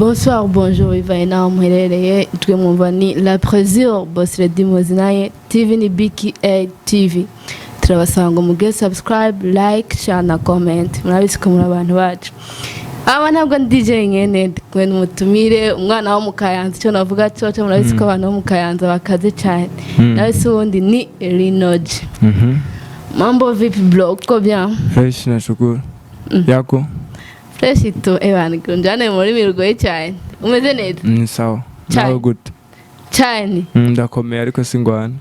Bonsoir, bonjour, Ivaina Mwerere, twe mwumva ni La Présure, boss Lady Mozinaye, TV ni BKTV. Turabasanga muge subscribe, like, share na comment. Murabisi ko muri abantu bacu. Aba ntabwo DJ nyene kwe mutumire umwana wo mukayanza cyo navuga cyo murabisi ko abantu bo mukayanza bakaze cyane. Nabisi wundi ni Lino G. Mambo vipi bro, uko bien? Fresh nashukuru. Yako? Fresh ito ebana kunjane muri mirugoye cyane. Umeze neza? Sawa. Nawe good. Cyane. Ndakomeye ariko singwana.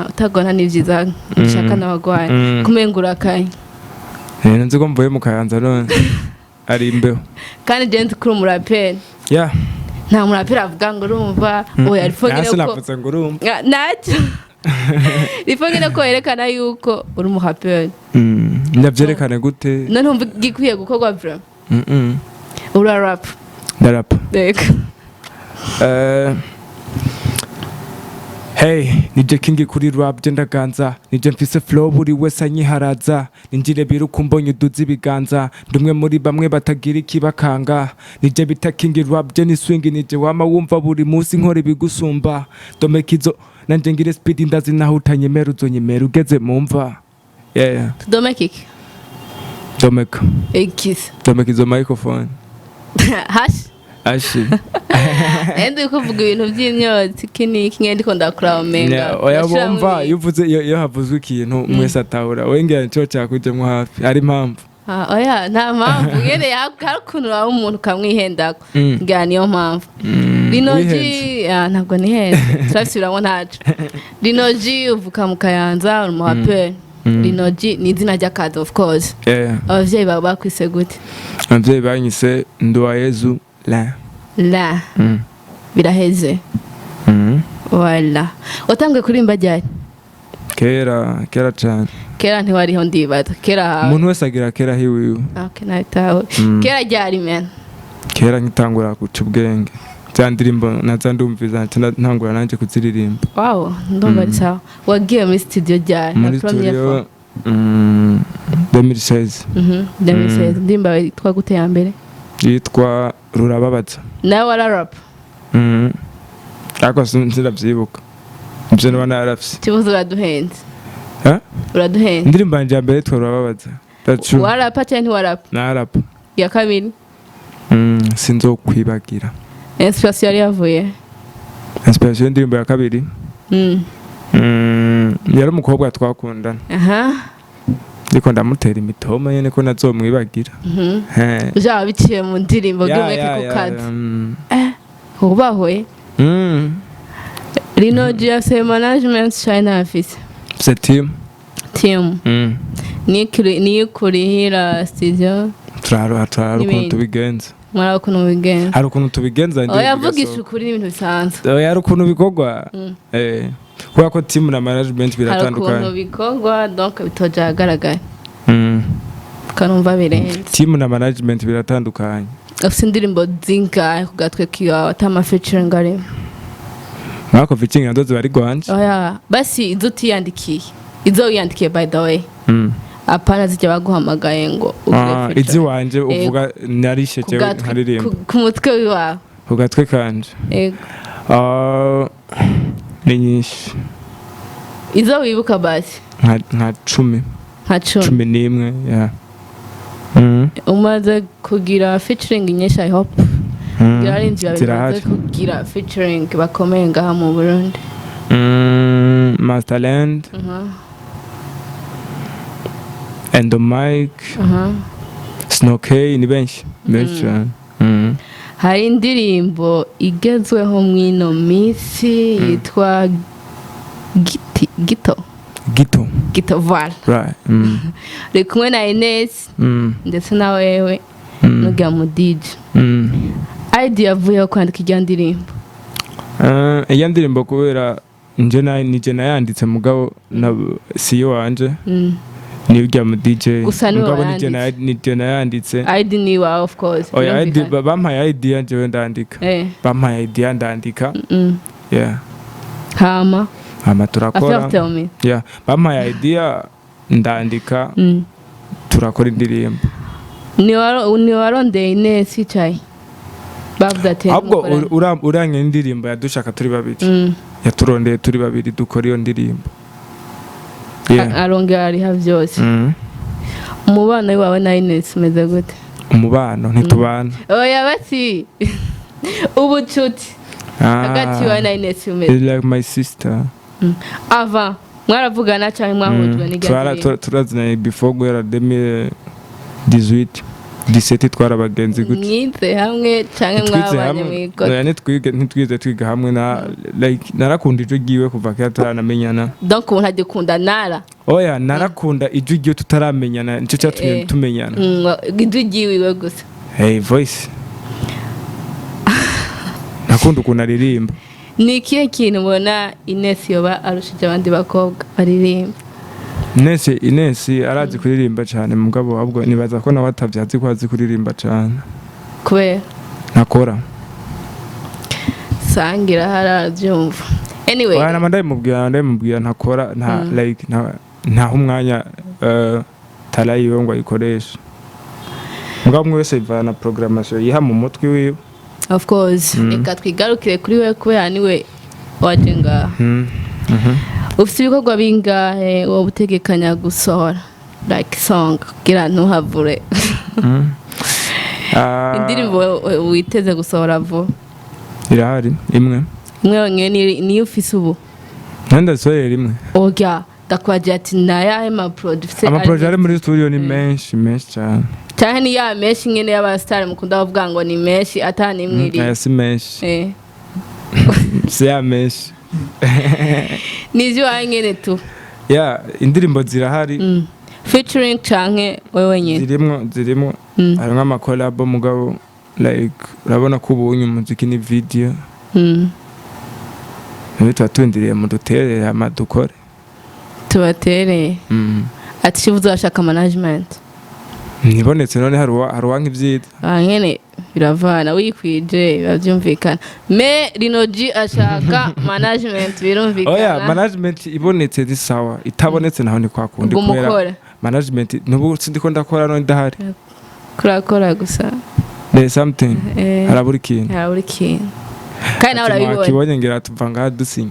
Utagona ni vyiza nshaka nabagwaye. Kumengura kaye. Nzi ko mvuye mu kayanza none. Ari imbeho. Kandi je ndi kuri umuraperi. Yeah. Nta muraperi avuga ngo urumva oya arifongere ko. Navuze ngo urumva. Nacho. Ifongere ko yerekana yuko uri umuraperi. Ndavyerekana gute? None umva gikwiye gukorwa bro. Ura rap. Ndarap. Deka. Hey, nije kingi kuri rap je ndaganza, nije mfise flow buri wese anyiharaza, ninjire biruka mbonye uduzi biganza, ndumwe muri bamwe batagira ikibakanga, nije bita kingi rap je ni swing nije wama wumva buri munsi nkore bigusumba, domekizo nanje ngire speed ndazi nahutanye meru uzonyemera ugeze mumva. Yeah. Domekiki. Domeka. Ekis. Domekizo microphone. Hash. Ashi. Ende kuvuga ibintu by'imyotsi kiniki ngende ko ndakura omenga. Oya bomva yuvuze iyo havuzwe ikintu mwese atahura. Wengera cyo cyakujemo hafi. Ari impamvu. Oya nta mpamvu ngende yakuntu wa umuntu kamwihendako. Ngira niyo mpamvu. Lino G ntabwo ni heza. Turasubiramo ntacu. Lino G uvuka mu Kayanza uri muhaperi. Lino G ni izina ry'akazi of course. Abavyeyi baba bakwise gute? Abavyeyi banyise Nduwayezu La. Biraheze. Wala. Watangiye kurimba ryari? Kera cyane. Kera ntiwariho ndibaza. Kera umuntu wese agira kera hiwe. Okay, naitaho. Kera ryari man? Kera nkitangura guca ubwenge. Zandirimbo nazandumviza ntangura nanje kuziririmba. Wow, ndumva ari sawa. Wagiye muri studio ryari? Muri studio 2016. 2016. Ndimba yitwa gute ya mbere? Yitwa Rurababaza. Nawe wara rap? Ako sinzirabyibuka. Ibyo nabana yarafise. Kibuzo uraduhenze. Uraduhenze. Indirimbo nje mbere yitwa Rurababaza. That's true. Wara rap cyane wara? Na rap. Ya kabiri? Sinzokwibagira. Inspiration yari yavuye? Inspiration y'indirimbo ya kabiri? Yari umukobwa twakundana. Ndiko ndamutera imitoma yene ko nazomwibagira. Ujya biciye mu ndirimbo gimeke ku kazi. Ubahoye? Lino G afise management China afise. C'est team. Ni kurihira studio. Traro ukuntu tubigenza. Mara ukuntu bigenza. Hari ukuntu tubigenza ndirimbo. Oya vugisha ukuri n'ibintu bisanzwe. Oya hari ukuntu bikogwa. Kwa ko team na management biratandukanye. Hari ukuntu bikogwa donc bitoja agaragara. Kanumva birenze. Team na management biratandukanye. Afise indirimbo zinga ku gatwe kiwa atama featuring ari. Mako featuring ndoze bari gwanje. Oya basi izuti yandikiye. Izo yandikiye by the way. Apana zijya baguhamagaye ngo ugire izi wanje uvuga narisheke nkaririmba. Ku mutwe wiwawe. Ku gatwe kanje. Yego. Ni nyinshi. Izo wibuka basi? Nka 10. Nka 11 yeah. Umaze kugira featuring nyinshi I hope. Birarinjira kugira featuring bakomeye ngaha mu Burundi. Masterland. And the mic. Snokey ni benshi. Hari indirimbo igezweho mwino misi yitwa Gito Val. Right. Uri kumwe na Ines ndetse na wewe n'ugira mu DJ. Idea yavuye kwandika iyo ndirimbo. Iyo ndirimbo kubera nije nayanditse mugabo na CEO wanje. Ni ugira mu DJ. Mugabo nije nayanditse. Idea ni wa of course. Oya bampaye idea nje ndandika. Bampaye idea ndandika. Yeah. Hama turakora. Yeah, bampaye idea ndandika. Turakora indirimbo. Ni warondeye Ines yicaye. bavuze ati ahubwo uranye indirimbo yadushaka turi babiri yaturondeye turi babiri dukora iyo ndirimbo arongera ariha byose umubano wawe na Ines umeze gute umubano ntitubana oya bati ubucuti hagati yawe na Ines umeze like my sister ava mwaravugana cyane mwahujwe n'igati turazina before guhera 2018 17 twarabagenzi gute mwize hamwe cyane mwabanye mwikoze ntitwize twiga hamwe na like narakunda ijwi giwe kuva kera tutaramenyana donc umuntu agikunda nara oya narakunda ijwi giwe tutaramenyana nicyo cyatumye tumenyana ijwi giwe gusa hey voice nakunda ukuntu aririmba ni ikihe kintu ubona Ines yoba arushije abandi bakobwa baririmba Ines arazi kuririmba cyane mugabo ahubwo nibaza ko nawe atavyazi ko azi kuririmba cyane kubera nakora sangira harabyumva anyway wana ndamubwira ntakora nta like nta umwanya talayiwe ngo ayikoresha mugabo mwese ivana programmation yiha mu mutwe wiwe of course reka twigarukire kuri we kubera niwe waje ngaha ufite ibikorwa bingahe wowe utegekanya gusohora like song kugira ntuhavure indirimbo witeze gusohora vuba irahari imwe niyo ufise ubu ndandasohora imwe oya ndakwagira ati nayahe amaproje ari muri studio ni menshi cyane cyane ni ya menshi nyene y'abastar mukunda bavuga ngo ni menshi atani imwiri si menshi si ya menshi nizyo nyene tu indirimbo zirahari featuring canke wewe nyene zirimo harimo ama collab mugabo like urabona ko ubunye umuziki ni video nibyo twatundiriye mu duterere amadukore tubatereye ati shibuzo ashaka management nibonetse none haruwa nk'ivyiza nyene biravana wikwije bavyumvikana me Lino G ashaka management birumvikana oya management ibonetse ni sawa itabonetse naho ni kwakundi kubera management nubu sindiko ndakora no ndahari kurakora gusa there something haraburi ikintu kandi nawe urabibona kibonye ngira tuvanga dusinya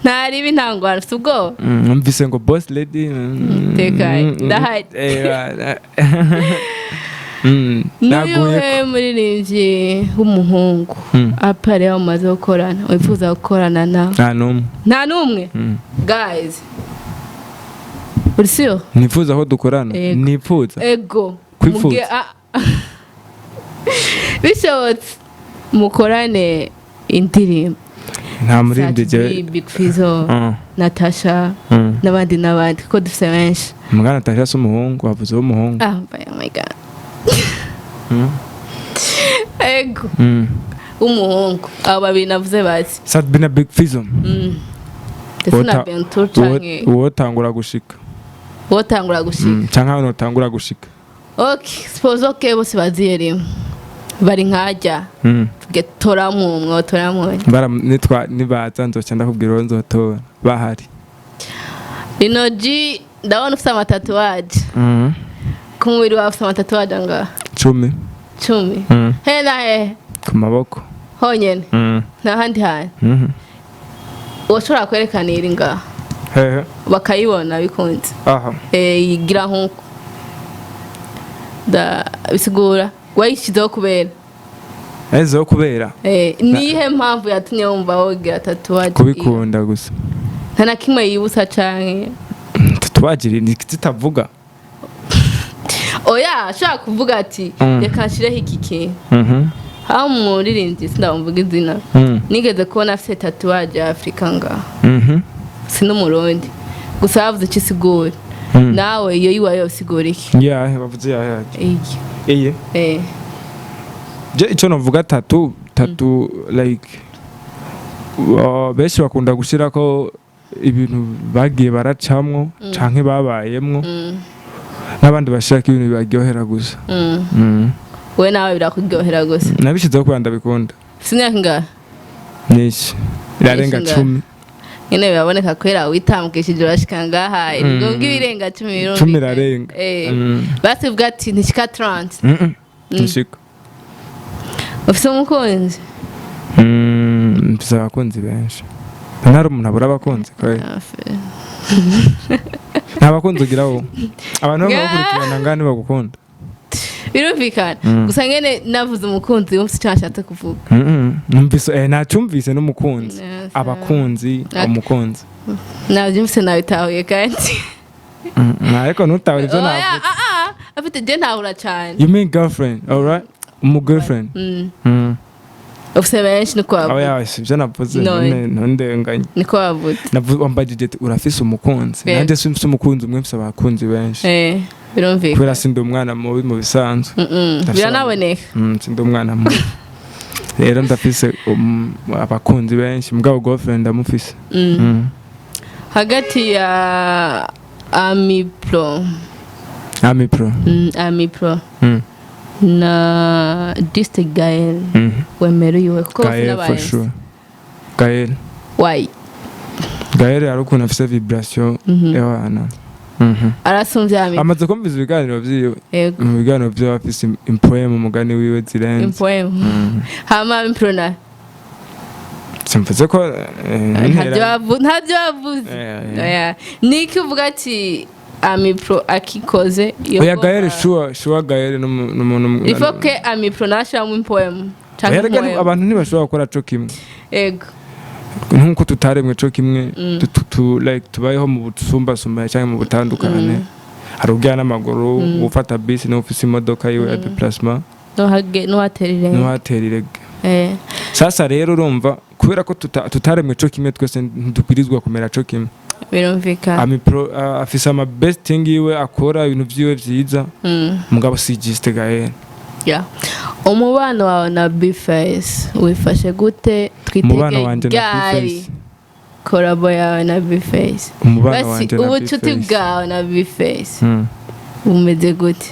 ntari ibintangwana ufite ubwoba numvise ngo boss lady tekaye ndahari niwe muririmbyi w'umuhungu apare aho umaze gukorana wifuza gukorana nawe nta n'umwe guys urisiyo nifuza aho dukorana nifuza ego kwifuza bishobotse mukorane indirimbo nta murindi je Big Fizzo Natasha n'abandi ko dufite benshi mugana Natasha s'umuhungu wavuze w'umuhungu oh my god ego umuhungu abo babiri navuze basi Sadbina Big Fizzo Desuna Bentour canke wotangura gushika canke hano tangura gushika okay suppose okay bose baziyerimo bari nkajya getoramo bara nitwa nibaza nzoca ndakubwira nzotora bahari Lino G ndabona ufite amatatuwaje ku mubiri wawe ufite amatatuwaje nga 10 he ku maboko honyene nta handi hantu ushobora kwerekana iri nga bakayibona bikunze yigira nkuko bisigura wayishizeho kubera ezo kubera nihe mpamvu yatumye wumva wogira tatuwaje kubikunda gusa nta na kimwe yibusa canke tatuwaje ni kitavuga oya shaka kuvuga ati reka nshireho iki kintu aho muririmbyi sindamvuga izina nigeze kubona afite tatuwaje ya Afrika nga sinumurundi gusa yavuze iki sigura nawe iyo yiwe yosigura iki bavuze iyi je ico novuga tatu like benshi bakunda gushira ko ibintu bagiye baracamwo canke babayemwo n'abandi bashaka ibintu baryohera gusa we nawe birakuryohera gusa nabishizeho kuba ndabikunda sinyaka ngaha nishi irarenga 10 nyene biraboneka kwera witambukishije urashika ngaha ngo ibirenga 10 irarenga basi vuga ati ntishika 30 ntishika ufise umukunzi mfise abakunzi benshi ntari umuntu abura abakunzi kweli nta bakunzi ugira wowe abantu bagukurikirana ngani bagukunda birumvikana gusa ngene navuze umukunzi wumvise icyo nashatse kuvuga numvise nacyumvise n'umukunzi abakunzi umukunzi nabyumvise nabitahuye kandi ariko ntutahure ibyo navuze afite je ntahura cyane you mean girlfriend alright girlfriend ufise benshi niko wavuze yawe sivyo navuze ntondenganye niko wavuze wambajije urafise umukunzi nanjye simfise umukunzi umwe mfise abakunzi benshi birumvikana kubera sindi umwana mubi mu bisanzwe biranaboneka sindi umwana mubi rero ndafise abakunzi benshi mugabo girlfriend amufise hagati ya amipro na district Gael wemera yiwe kuko for sure Gael why Gael arukuna afise vibration ewana arasumvya ami amaze kumviza ibiganiro vyiwe mu biganiro vyo afise impoem umugani wiwe zirenze impoem hama amipro na simvuze ko ntabyo wavuze niki uvuga ati amipro akikoze oya Gael sure Gael n'umuntu il faut que amipro nasha mu poem abantu ntibashobora gukora co kimwe ego nkuko tutaremwe co kimwe like tubayeho mu busumbasumba cyangwa mu butandukane hari ubya n'amaguru ufata bisi no ufise imodoka yiwe ya déplacement no haterirege sasa rero urumva kubera ko tutaremwe co kimwe twese ntidukwirizwa kumera co kimwe birumvikana amipro afise ama best thing yiwe akora ibintu vyiwe vyiza mugabo si just Gael umubano wawe na B-Face wifashe gute twitege gari korabo yawe na B-Face basi ubucuti bwawe na B-Face bumeze gute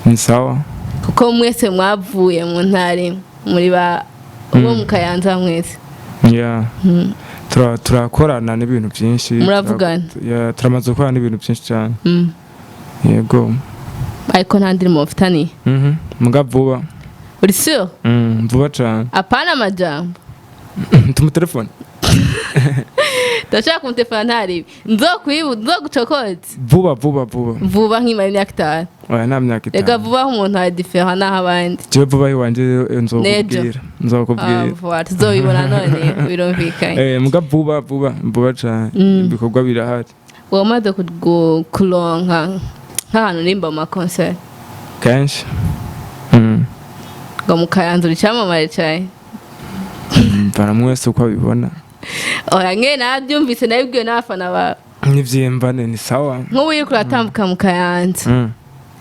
ni sawa kuko mwese mwavuye mu ntare muri ba uwo mukayanza mwese turakorana n'ibintu byinshi muravugana turamaze gukorana n'ibintu byinshi cyane yego ariko nta ndiri mufitani muga vuba uri sure vuba cyane apana amajambo tumutelefone ndashaka kumutelefona ntaribi nzogucokoze vuba nk'imara imyaka 5 oya nta myaka 5 rega vuba umuntu ari different naho abandi je vuba iwanje nzokubwira tuzobibona none birumvikanye muga vuba cyane ibikorwa birahari wamaze kuronka nk'ahantu nimba mu concert kenshi ngo mukayanzura icyamamare cyane baramwese uko abibona oya ngene nabyumvise nabibwiwe n'abafana bawe n'ivyembane ni sawa nk'ubu uri kuratambuka mu kayanza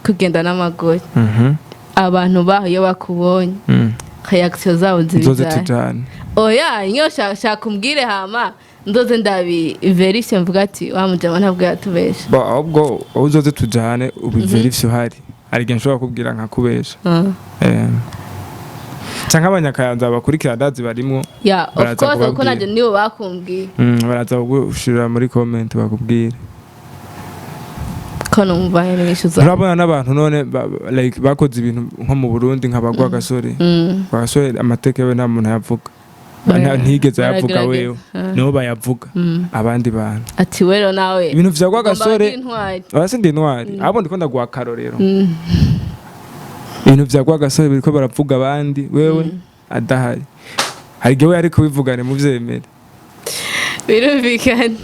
kugenda n'amaguru abantu baho iyo bakubonye reaction zabo zibijyana oya iyo shaka umbwire hama ndoze ndabi verifye mvuga ati wa mujama ntabwo yatubesha ahubwo uzoze tujane ubiverifye uhari ariko nshobora kubwira nkakubesha cyangwa abanyakayanza bakurikira dazi barimo of course uko najye nibo bakumbwiye baraza gushira muri comment bakubwire ko numvaye nishuza urabona n'abantu none like bakoze ibintu nko mu Burundi nk'abagwa gasore bagasore amateke we nta muntu yavuga ntigeze yavuga wewe nibo bayavuga abandi bantu ati wero nawe ibintu vyagwa gasore abasindi intwari abo ndiko ndaguha karorero ibintu vyagwa gasore biriko baravuga abandi wewe adahari hari gihe ari kubivugane mu vyemere birumvikana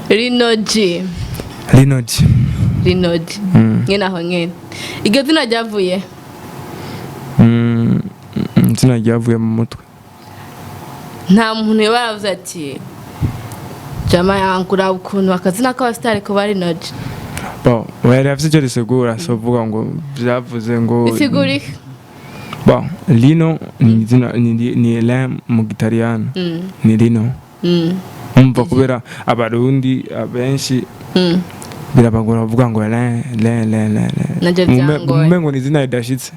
Lino G nyene aho nyene iryo zina ryavuye izina ryavuye mu mutwe nta muntu yabaravuze ati jama yankura ukuntu akazina k'abasitari ko bari Lino G yari afite icyo risigura so vuga ngo byavuze ngo bisigurike Lino ni Elaine mu Gitaliyano ni Lino umva kubera abarundi abenshi birabagora bavuga ngo umengo ni izina ridashitse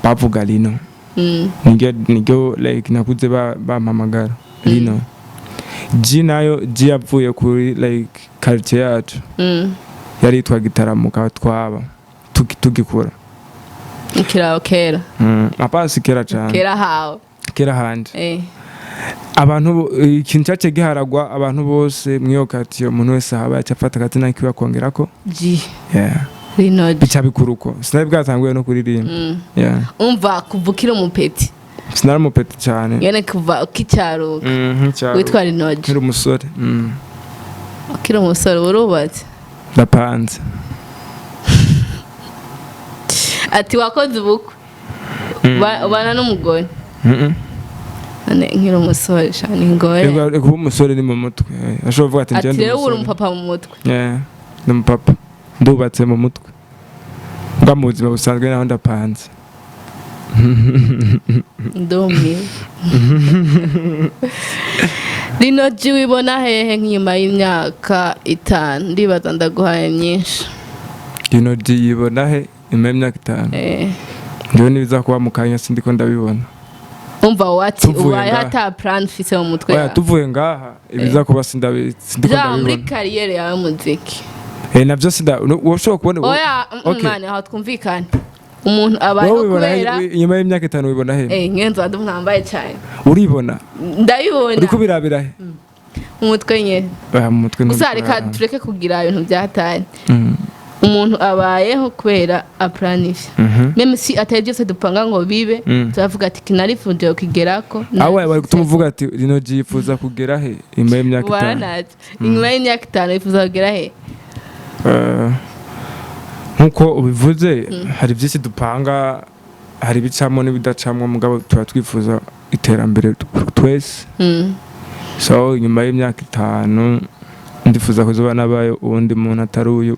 bavuga Lino niryo like nakuze bampamagara Lino G nayo G yapfuye kuri like quartier yacu yari yitwa Gitaramuka twaba tugikura Kera kera. Apasi kera cyane. Kera hawo. Kera handi. Abantu ikintu cyace giharagwa abantu bose mwiyo kati umuntu wese haba yacafata kati nakiwa kongerako. G. Yeah. Lino G. Bica bikuruko. Sinabi bwatanguye no kuririmba. Yeah. Umva kuvukira umupeti. Sinari umupeti cyane. Yene kuva ukicaruka. Witwa Lino G. Nkiri umusore. Ukiri umusore urubatse. Ndapanze. Ati wakoze ubukwe. Ubana n'umugore. Nkiri umusore cyane ngoye. Kuba umusore ni mu mutwe. Ashobora kuvuga ati njye ndi umusore. Ati uri umupapa mu mutwe. Yeah. Ndi umupapa. Ndubatse mu mutwe. Nga mu buzima busanzwe naho ndapanze. Ndomye. Lino G wibona hehe nk'nyuma y'imyaka 5 ndibaza ndaguhaye myinshi. Lino G yibona he nyuma y'imyaka 5? Ndio nibiza kuba mukanya sindiko ndabibona. Umva wati ubaye hata plan fise mu mutwe. Oya tuvuye ngaha ibiza kuba sindiko ndabibona. Muri career yawe muziki. Navyo sinda woshobora kubona. Oya mwana aho twumvikana. Umuntu abayeho kubera nyuma y'imyaka 5 wibona he? Ngenzo adu ntambaye cyane. Uribona? Ndabibona. Uri kubirabira he? Umutwe nye. Mu mutwe no. Usarika tureke kugira ibintu byatanye. Umuntu abayeho kubera aplanifye. Meme si atari byose dupanga ngo bibe turavuga ati kinarifunje ukigerako. Awe bari kutumuvuga ati Lino G yifuza kugera he nyuma y'imyaka 5? Waranaje. Nyuma y'imyaka 5 yifuza kugera he? Nkuko ubivuze hari byinshi dupanga, hari bicamo n'ibidacamwa mugabo tuba twifuza iterambere twese. So nyuma y'imyaka 5 ndifuza kuzoba nabaye undi muntu atari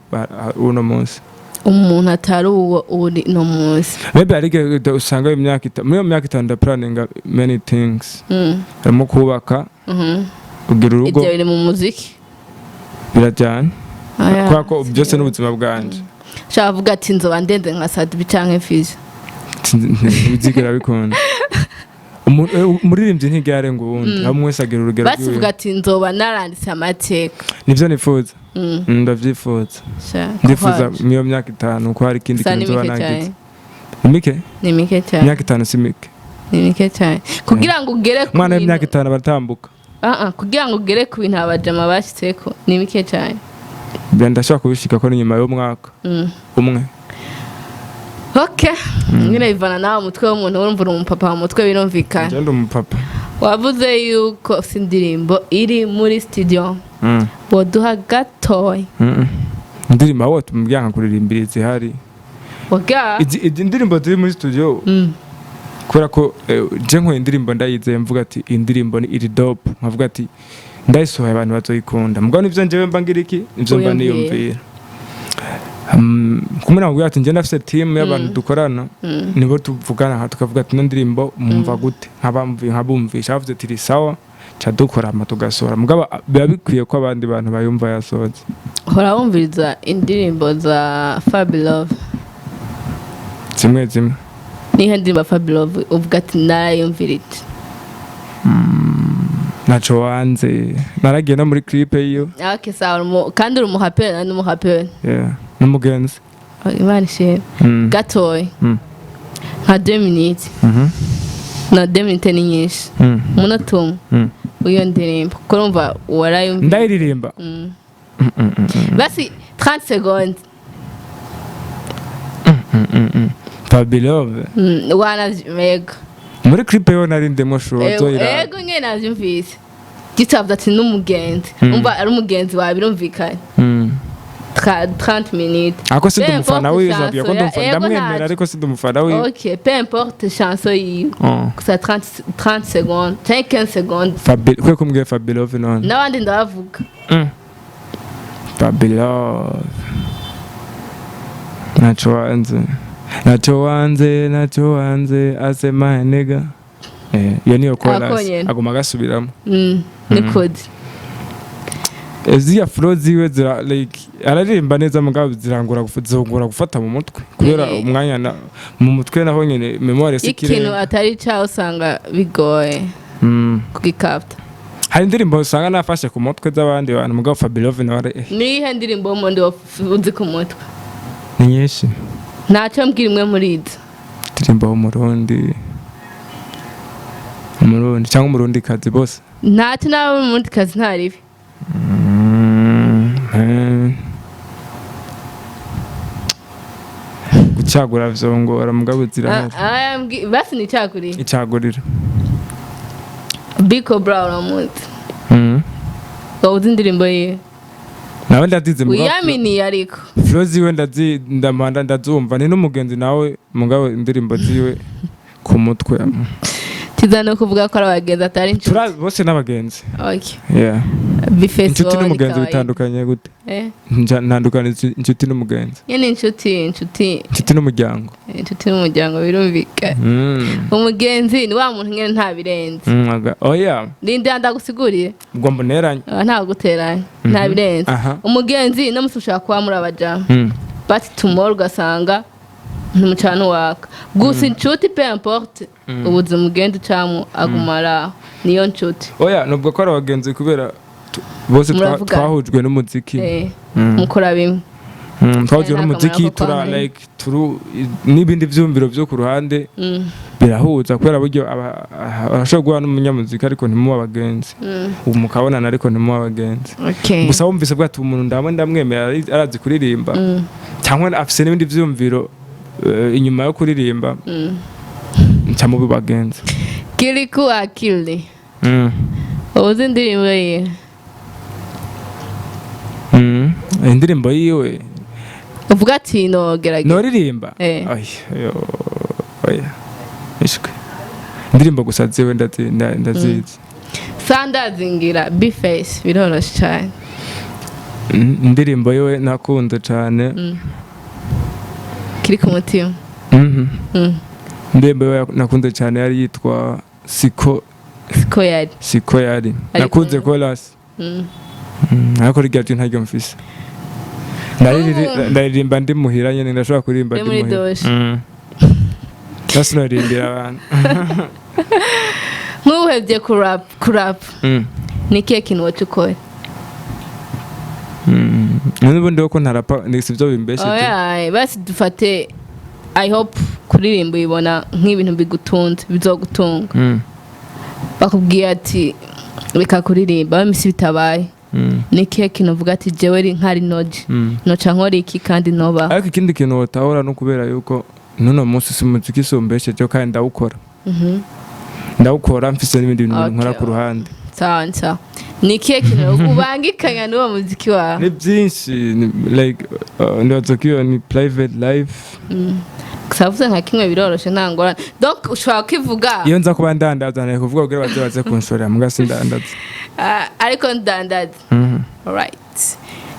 uno munsi. Umuntu atari uwo uri no munsi. Maybe arige usanga imyaka 5 muri myaka 5 nda planning many things. Harimo kubaka. Kugira urugo. Ibyo biri mu muziki. Birajyanye. Kwako byose n'ubuzima bwanje. Shavuga ati nzoba ndende nka Sadbi canke Fizi. Bizigera bikunda. Umuririmbyi ntigare ngo wundi hamwe wese agira urugero rwiwe. Basivuga ati nzoba naranditse amateka. Nivyo nifuza. Ndavyifuza. Ndifuza miyo myaka 5 ko hari ikindi kintu nzoba nagize. Nimike? Nimike cyane. Myaka 5 simike. Nimike cyane. Kugira ngo ugere ku mwana y'imyaka 5 batambuka. Kugira ngo ugere ku bintu abajama bashitseko nimike cyane. Ndashaka kubishika ko nyuma y'umwaka umwe. Okay. Ngine ivana nawe mutwe w'umuntu urumva umupapa mu mutwe birumvikana. Ngende umupapa. Wavuze yuko sindirimbo iri muri studio. Boduha gatoy. Ndirimbo aho tumubyanka kuririmbira zihari. Oga. Indirimbo ziri muri studio. Kubera ko je nko indirimbo ndayize mvuga ati indirimbo ni iri dope. Nkavuga ati ndayisohoye abantu bazoyikunda. Mugabo nivyo njewe mbangira iki? Nivyo mba niyumvira. Kumena ngo ati nje ndafise team y'abantu dukorana nibo tuvugana tukavuga ati ndirimbo mumva gute nkabumvisha bavuze ati sawa cha dukora amatugasora mugabo biba bikwiye ko abandi bantu bayumva yasoze. Hora wumviriza indirimbo za Fabilove zimwe ni ndirimbo Fabilove uvuga ati narayumvirije. Nacho wanze naragiye no muri clip iyo. Okay sawa kandi uri umuhapera n'umuhapera. Yeah. Numugenzi. Imana ishe. Gatoy. Nka 2 minutes. Na 2 minutes ni nyinshi. Munatum. Uyo ndirimbo. Kurumva warayumva. Ndayiririmba. Basi 30 seconds. Fabilove. Wana mega. Muri clip yo narindemo show azoira. Ego ngene navyumvise. Gitavye ati n'umugenzi. Umva ari umugenzi wa birumvikanye. 30 minutes. Ako si dumufana wiwe zabye ko ndamwemera ariko si dumufana wiwe. OK, peu importe chanson yiwe. Kusa 30 secondes, 15 secondes. Kwe kumbwiye Fabilove none. Nabandi ndavuga. Fabilove. Nacho wanze asema nigga. Iyo niyo chorus aguma gasubiramo. Nikodi. Eziya flow ziwe zira like araririmba neza mugabo zirangura gufata mu mutwe kubera umwanya mu mutwe naho nyene memoire sikire. Ikintu atari cha usanga bigoye. Kugikapta. Hari indirimbo usanga nafashe ku mutwe z'abandi bantu mugabo Fabilove nawe. Nihe ndirimbo mu ndi uzi ku mutwe? Ni nyinshi. Nacho mbwira imwe muri izo. ndirimbo w'umurundi cyangwa umurundi kazi bose ntacyo nawe umurundi kazi ntaribi gucagura vyongora mugabo zirahari basi ni icagurira Biko Brown amuzi wawuzi indirimbo yiwe nawe ndazize mugabo uyaminiye ariko flow ziwe ndamanda ndazumva ni n'umugenzi nawe mugabo indirimbo ziwe ku mutwe kizano kuvuga ko ari abagenzi atari inshuti bose n'abagenzi okay yeah inshuti n'umugenzi bitandukanye gute ntandukanye inshuti n'umugenzi nyene inshuti n'umuryango birumvika umugenzi ni wa muntu nyene nta birenze oya ndinde ndagusiguriye ubwo mboneranye nta guteranya nta birenze umugenzi no musushaka kuba muri abaja but tomorrow ugasanga ntumucana waka gusa inshuti peu importe ubuzima ugenda ucamo agumara niyo nshuti oya nubwo ko ari abagenzi kubera bose twahujwe n'umuziki mukora bimwe twahujwe n'umuziki turu n'ibindi vyumviro vyo ku ruhande birahuza kubera buryo arashobora guhana n'umunyamuziki ariko ntimuba abagenzi ubu mukabonana ariko ntimuba abagenzi gusa wumvise bwa umuntu ndamwemera arazi kuririmba cyangwa afise n'ibindi vyumviro inyuma yo kuririmba nca mu bagenzi kiliku akili uzi indirimbo yiwe indirimbo yiwe uvuga ati nogerageza noririmba oya ishwe indirimbo gusa ziwe ndazizi sandazingira B-Face biroroshe cyane indirimbo yiwe nakunze cyane kiri ku mutima indirimbo yiwe nakunze cyane yari yitwa Siko yari nakunze chorus ariko rigati ntaryo mfise ndaririmba ndi muhira nyene ndashobora kuririmba ndi muhira basi naririmbira abantu nk'uhevye kurap ni kihe kintu waca ukora n'ubundi ko ntarapa sivyo bimbesheje basi dufate I hope kuririmba uyibona nk'ibintu bigutunze bizogutunga bakubwiye ati reka kuririmba bamisi bitabaye ni kihe kintu uvuga ati jewe nka Lino G noca nkora iki kandi noba ariko ikindi kintu wotahora no kubera yuko nuno munsi si muziki sombesheje kandi ndawukora mfise n'ibindi bintu nkora ku ruhande sawa ni kihe kintu ubangikanya n'uwo muziki wawe ni byinshi like ndazokio ni private life savuze nka kimwe biroroshe ntangorane donc ushobora kwivuga iyo nza kuba ndandaza nari kuvuga kugira baze kunshorera muga sindandaza ariko ndandaza alright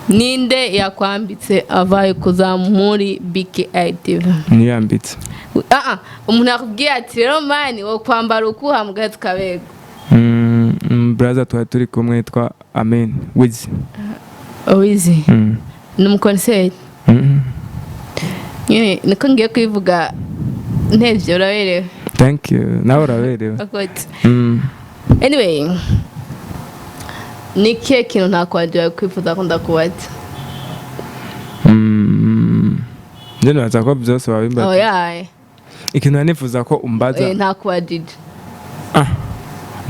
ninde yakwambitse avaye kuza muri BKTV niyambitse umuntu yakubwiye ati rero mani wo kwambara ukuha mugazi kabego brother turi kumwe yitwa Amen Wizi ni umukonseri niko ngiye kwivuga ntevye uraberewe thank you nawe uraberewe anyway ni kihe kintu ntakwagira kwifuza ko ndakubaza njye naza ko byose wabimbaza ikintu nanifuza ko umbaza ntakubajije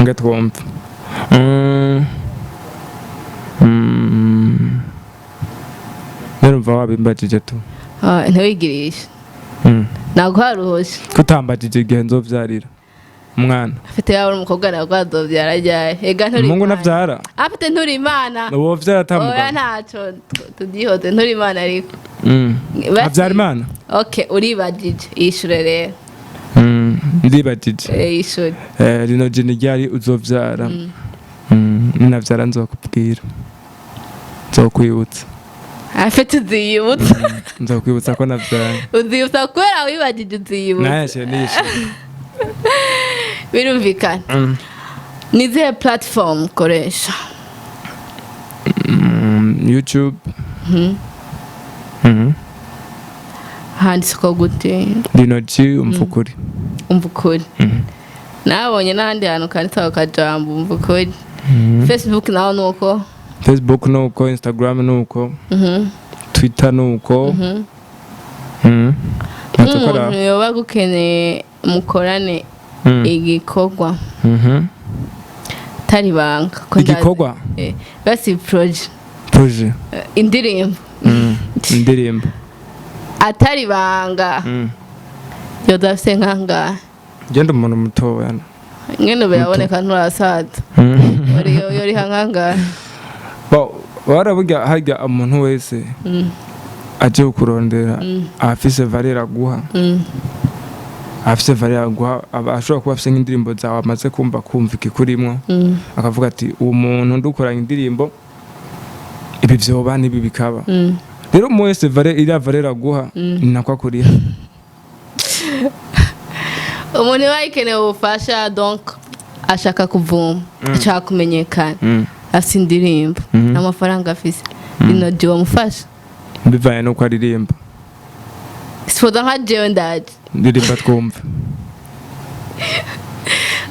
nga twumva nerumva wabimbajije tu ntiwigirishe ntabwo haruhoshe kutambajije igihe nzovyarira umwana afite yawe umukobwa ntabwo azovyara ryari ega nturi Mungu navyara afite nturi imana uwo vyara tamuga oya ntaco tudihoze nturi imana ariko avyara imana okay uribajije ishure rero ndibajije ishure Lino G ryari uzovyara ninavyara nzokubwira nzokwibutsa afite uziyibutsa nzokwibutsa ko navyara uziyibutsa kubera wibajije uziyibutsa nayashe nishe birumvikana ni zihe platform ukoresha YouTube handitse ko gute Lino G umvukuri nabonye n'ahandi hantu kanditse akajambo umvukuri Facebook naho nuko Facebook nuko Instagram nuko Twitter nuko nk'umuntu yoba gukeneye mukorane igikorwa tari banga igikorwa basi projet indirimbo atari banga yodafise nkanga genda umuntu mutoya ngene biraboneka nturasaza yori nkanga waraburya hajya umuntu wese aje kurondera afise valera guha afise valera guha ashobora kuba afise nk'indirimbo zawe amaze kumva ikikurimwo akavuga ati uwo muntu ndukoranye indirimbo ibi vyoba nibi bikaba rero umuntu wese valera guha ninako akuriha umuntu wayikeneye ubufasha donc ashaka kuvuma ashaka kumenyekana afise indirimbo n'amafaranga afise Lino G wamufasha bivaye nuko aririmba sifoza nka jewe ndaje ndirimba twumve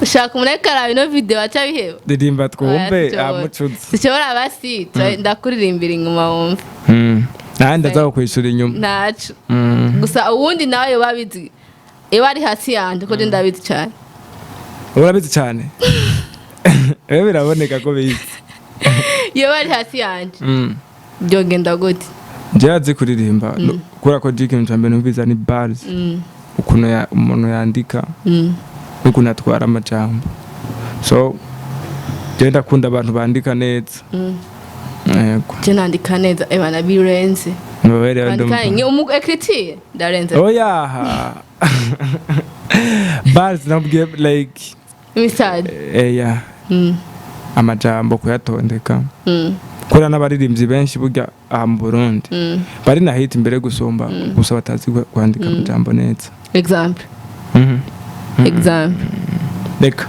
ushaka umunekara bino video aca biheba ndirimba twumve amucuze sishobora basi ndakuririmbira inyuma wumve nandi azaho kwishura inyuma naco gusa uwundi nawe babizi ewe ari hasi yanje ko ndabizi cyane urabizi cyane ewe biraboneka ko bizi yewe ari hasi yanje byogenda gute je azi kuririmba kura ko jike mcambe numviza ni bars ukuntu umuntu yandika ukuntu atwara amajambo so je ndakunda abantu bandika neza yego je nandika neza ebana birenze nobere ndo kandi umu écriture ndarenze oya bars nabwiye like misad yeah amajambo kuyatondeka kora n'abaririmbyi benshi burya mu Burundi bari na hit imbere gusomba gusa batazi kwandika amajambo neza example reka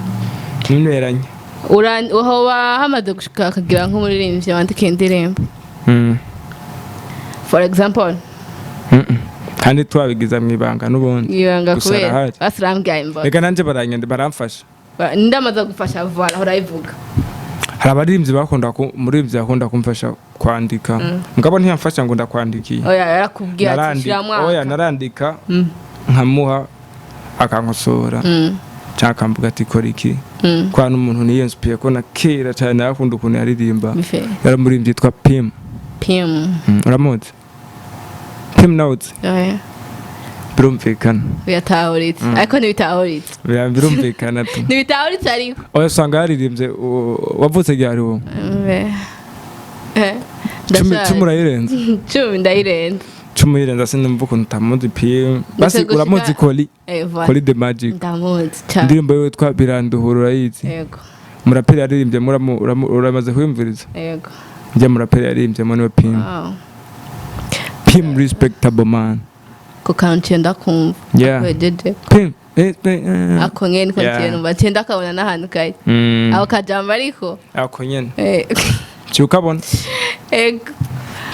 ntuneranye uhoba hamaze gushika akagira nk'umuririmbyi wandika indirimbo for example kandi twabigiza mwibanga n'ubundi ibanga kubera basirambyaye imbaga reka nanje baranyende baramfasha ndamaze gufasha vuba urayivuga hari abaririmbyi bakunda umuririmbyi yakunda kumfasha kwandika ngabo ntiyamfasha ngo ndakwandikiye oya yarakubwiye ati shiramwa oya narandika nkamuha akankosora cyaka mvuga ati kora iki kwa n'umuntu niyo inspire ko na kera cyane yakunda ukuntu yaririmba yaramuririmbyi yitwa Pim uramuzi Pim notes birumvikana biyatahuritse ariko ntibitahuritse birumvikana tu ntibitahuritse ariko oya usanga yaririmbye wavutse ryari wowe cumi urayirenze cumi ndayirenze cumi yirenze sinumva ukuntu utamuzi Pim basi uramuzi Koli the Magic ndamuzi cyane indirimbo yewe twa biranduhura urayizi yego muraperi yaririmbye uramaze kwimviriza yego njye muraperi yaririmbye niwe Pim respectable man ko kantu ndakumva Pim ako nyene ko numva cyenda kabona n'ahantu kai aho kajamba ariko ako nyene cyukabona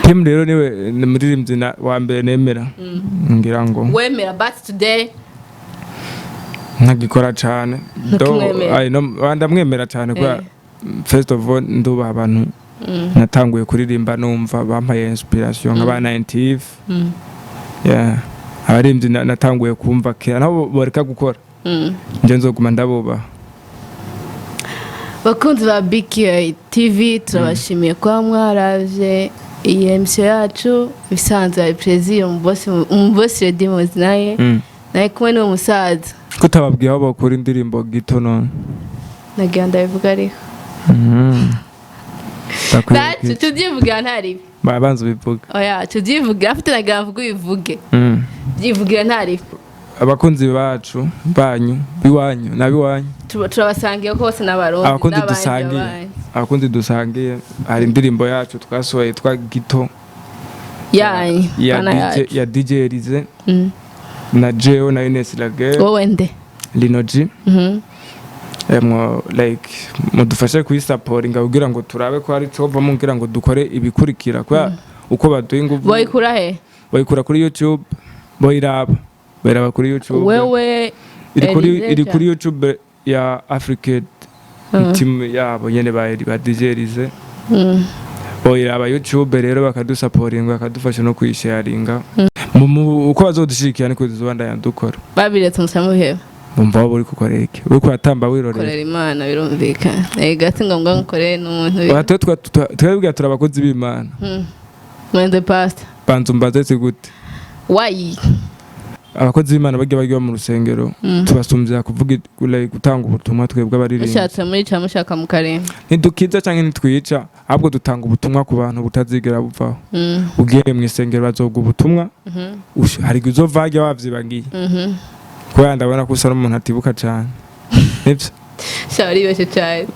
Pim rero niwe muririmbyi wa mbere nemera ngira ngo wemera but today ntagikora cyane ndamwemera cyane kwa first of all nduba abantu natanguye kuririmba numva bampaye inspiration nk'aba 90 abaririmbyi natanguye kumva kera nabo bareka gukora nje nzoguma ndabuba bakunzi ba BKTV turabashimiye kwa mwaravye iyi emission yacu bisanzwe ari plaisir mu boss Lino G naye kumwe n'uwo musaza kutababwiye aho bakora indirimbo gito none nagira ndabivuga ariko tuzivugira ntari babanza bivuga oya tuzivugira afite nagira mvuga bivuge byivugira ntari abakunzi bacu banyu biwanyu nabiwanyu turabasangiye ko bose n'abarundi abakunzi dusangiye hari indirimbo yacu twasohoye twa gito ya DJ Rize na Jeo na Ines Lage wowe nde Lino G like mudufashe kuyisupportinga kugira ngo turabe ko ari cyo bamo kugira ngo dukore ibikurikira kwa uko baduye ingufu boyikura he boyikura kuri YouTube boyiraba kuri YouTube wewe iri kuri YouTube ya Africa team yabo nyene ba DJ Rize boyiraba YouTube rero bakadusupportinga bakadufasha no kuyisharinga uko bazodushikira niko tuzobandanya dukora babiretse musamuheba umva wabo uri kukoreke uri kwatamba wirorera korera imana birumvikana gati ngombwa ngukorere n'umuntu twebwe turabakozi b'Imana mwende pastor banzu mbazetse gute why abakozi b'Imana bagiye mu rusengero tubasumbya kuvuga gutanga ubutumwa twebwe abaririmba ushatse muri ca mushaka mu karembe ntidukiza canke ntitwica ahubwo dutanga ubutumwa ku bantu butazigera buvaho ugiye mu isengero bazobwa ubutumwa hari uzovage wavyibagiye kubera ndabona ko usa n'umuntu atibuka cane nivyo shari yose cyane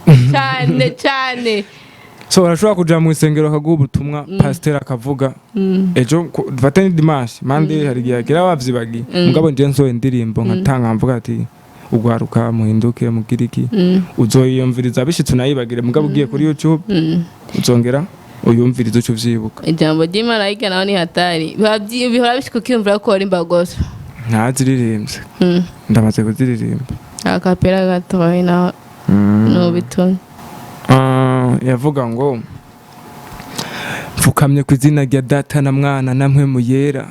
so urashobora kuja mu isengero akaguha ubutumwa pasteur akavuga ejo dufate ni dimanche mande hari gihe gira wavyibagiye mugabo nje nsoye indirimbo nkatanga mvuga ati ugwaruka muhinduke mugiriki uzoyiyumviriza bishitse unayibagire mugabo ugiye kuri YouTube uzongera uyumviriza uco vyibuka ijambo ry'Imana naho ni hatari bihora bishika kwiyumvira ko ari imbagoso ntaziririmbye ndamaze kuziririmba akapera gatoyi na no bitone yavuga ngo mfukamye ku izina rya data na mwana namwe muyera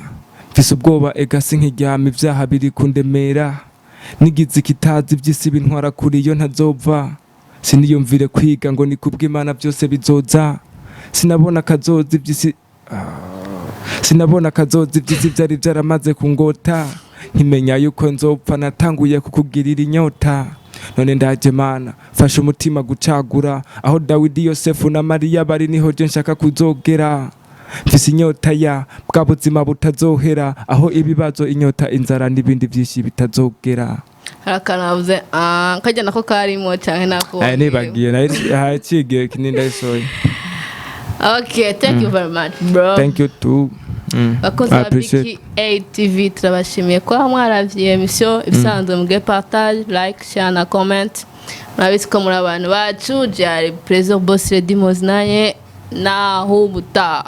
mfise ubwoba egasi nk'iryama ivyaha biri kundemera nigize kitazi vy'isi bintwara kuri iyo ntazova siniyumvire kwiga ngo ni kubw'Imana byose bizoza sinabona kazozi vy'isi vyari vyaramaze kungota nkimenya yuko nzopfa natanguye kukugirira inyota none ndaje Mana fasha umutima gucagura aho Dawidi Yosefu na Mariya bari niho je nshaka kuzogera mfise inyota ya bwa buzima butazohera aho ibibazo inyota inzara n'ibindi byinshi bitazogera harakanavuze kajya nako karimo cyane nako nibagiye hacigiye kininde isoye. Okay, thank you very much bro. Thank you too. Bakozi ba BKTV turabashimiye ko mwaravye emission ibisanzwe mu partage like share na comment murabitse ko muri abantu bacu jari President Boss Lino G naye na hubuta.